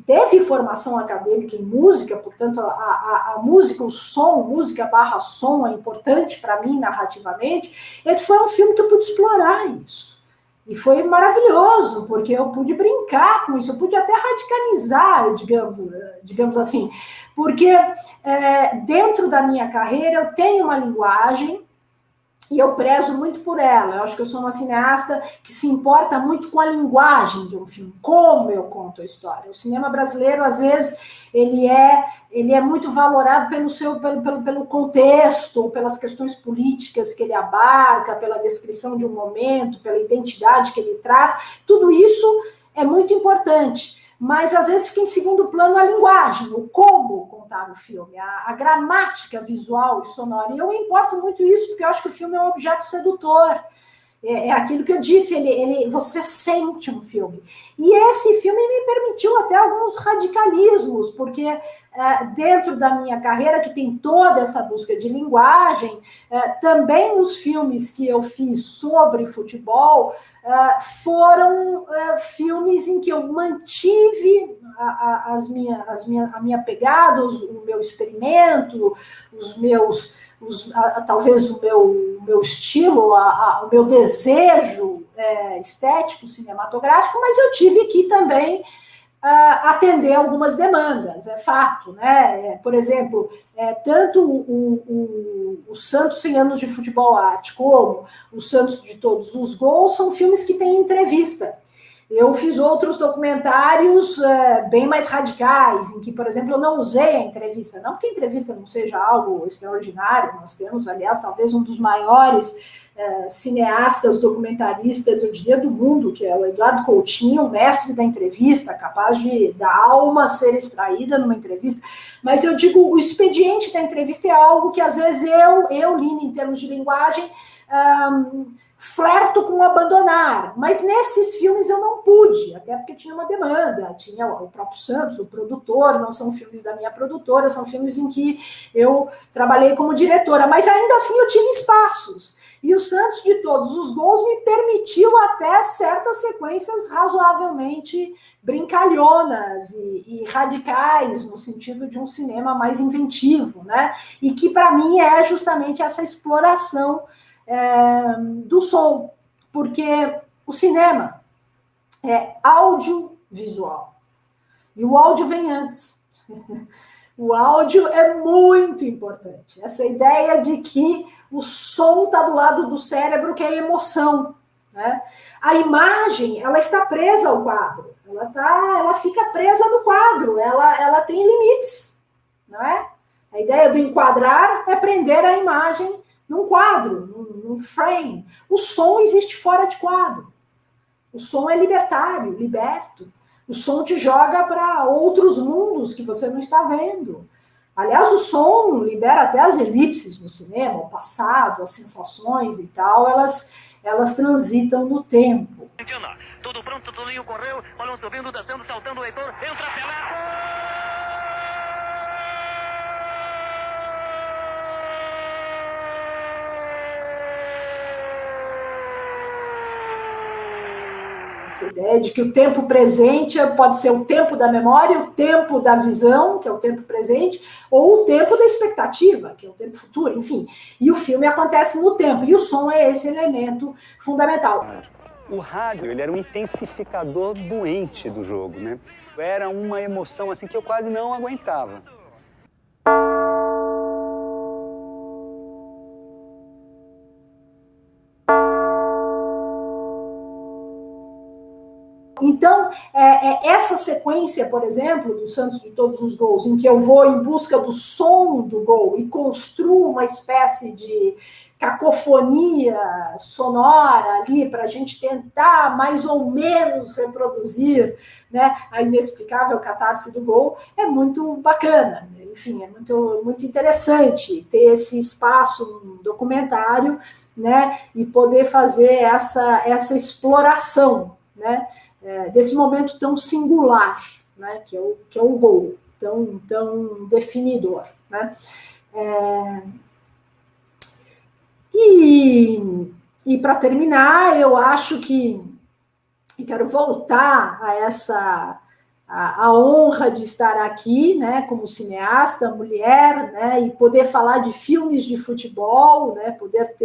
teve formação acadêmica em música, portanto, a música, o som, música barra som é importante para mim narrativamente, esse foi um filme que eu pude explorar isso. E foi maravilhoso, porque eu pude brincar com isso, eu pude até radicalizar, digamos assim, porque dentro da minha carreira eu tenho uma linguagem e eu prezo muito por ela. Eu acho que eu sou uma cineasta que se importa muito com a linguagem de um filme, como eu conto a história. O cinema brasileiro, às vezes, ele é muito valorado pelo contexto, pelas questões políticas que ele abarca, pela descrição de um momento, pela identidade que ele traz. Tudo isso é muito importante. Mas, às vezes, fica em segundo plano a linguagem, o como contar o filme, a gramática visual e sonora. E eu me importo muito isso, porque eu acho que o filme é um objeto sedutor. É aquilo que eu disse, você sente um filme. E esse filme me permitiu até alguns radicalismos, porque dentro da minha carreira, que tem toda essa busca de linguagem, também os filmes que eu fiz sobre futebol foram filmes em que eu mantive a minha pegada, o meu experimento, talvez o meu estilo, o meu desejo estético, cinematográfico, mas eu tive que também atender algumas demandas, é fato, né? Por exemplo, tanto o Santos 100 anos de futebol arte como o Santos de Todos os Gols são filmes que têm entrevista. Eu fiz outros documentários bem mais radicais, em que, por exemplo, eu não usei a entrevista, não porque a entrevista não seja algo extraordinário, nós temos, aliás, talvez um dos maiores cineastas, documentaristas, eu diria, do mundo, que é o Eduardo Coutinho, mestre da entrevista, capaz da alma ser extraída numa entrevista, mas eu digo, o expediente da entrevista é algo que, às vezes, eu Lina, em termos de linguagem, flerto com abandonar, mas nesses filmes eu não pude, até porque tinha uma demanda, tinha o próprio Santos, o produtor, não são filmes da minha produtora, são filmes em que eu trabalhei como diretora, mas ainda assim eu tive espaços, e o Santos de Todos os Gols me permitiu até certas sequências razoavelmente brincalhonas e radicais, no sentido de um cinema mais inventivo, né? E que para mim é justamente essa exploração do som, porque o cinema é audiovisual. E o áudio vem antes. O áudio é muito importante. Essa ideia de que o som está do lado do cérebro, que é a emoção. Né? A imagem, ela está presa ao quadro. Ela fica presa no quadro. Ela tem limites. Não é? A ideia do enquadrar é prender a imagem num quadro, num frame. O som existe fora de quadro. O som é libertário, liberto. O som te joga para outros mundos que você não está vendo. Aliás, o som libera até as elipses no cinema, o passado, as sensações e tal, elas transitam no tempo. Tudo pronto, Toninho correu, balão subindo, descendo, saltando o Heitor, entra Pelé! Essa ideia de que o tempo presente pode ser o tempo da memória, o tempo da visão, que é o tempo presente, ou o tempo da expectativa, que é o tempo futuro, enfim. E o filme acontece no tempo, e o som é esse elemento fundamental. O rádio, ele era um intensificador doente do jogo, né? Era uma emoção assim que eu quase não aguentava. Então, essa sequência, por exemplo, do Santos de Todos os Gols, em que eu vou em busca do som do gol e construo uma espécie de cacofonia sonora ali para a gente tentar mais ou menos reproduzir, né, a inexplicável catarse do gol, é muito bacana. Enfim, é muito, muito interessante ter esse espaço no documentário, né, e poder fazer essa exploração, né, desse momento tão singular, né, que é o gol, tão definidor. Né? E para terminar, eu acho que quero voltar a honra de estar aqui, né, como cineasta, mulher, né, e poder falar de filmes de futebol, né, poder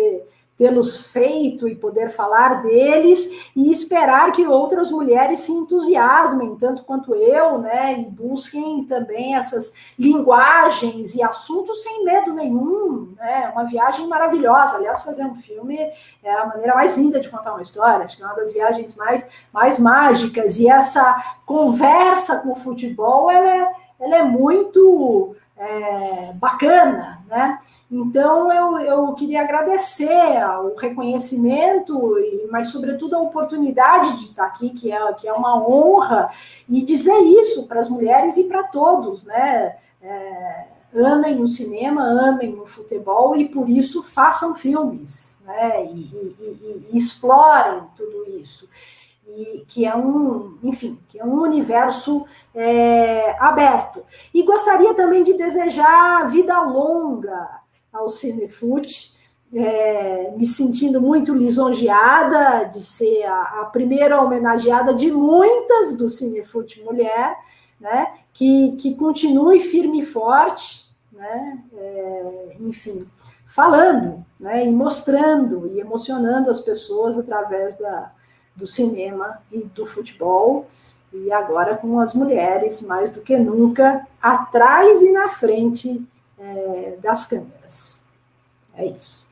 tê-los feito e poder falar deles e esperar que outras mulheres se entusiasmem, tanto quanto eu, né, e busquem também essas linguagens e assuntos sem medo nenhum, né, uma viagem maravilhosa. Aliás, fazer um filme é a maneira mais linda de contar uma história, acho que é uma das viagens mais mágicas, e essa conversa com o futebol, ela é muito bacana, né? Então eu queria agradecer o reconhecimento, mas sobretudo a oportunidade de estar aqui, que é uma honra, e dizer isso para as mulheres e para todos, né? Amem o cinema, amem o futebol e por isso façam filmes, né? E explorem tudo isso. E que é um universo aberto. E gostaria também de desejar vida longa ao Cinefute, me sentindo muito lisonjeada de ser a primeira homenageada de muitas do Cinefute Mulher, né, que continue firme e forte, né, enfim, falando, né, e mostrando e emocionando as pessoas através do cinema e do futebol, e agora com as mulheres, mais do que nunca, atrás e na frente das câmeras. É isso.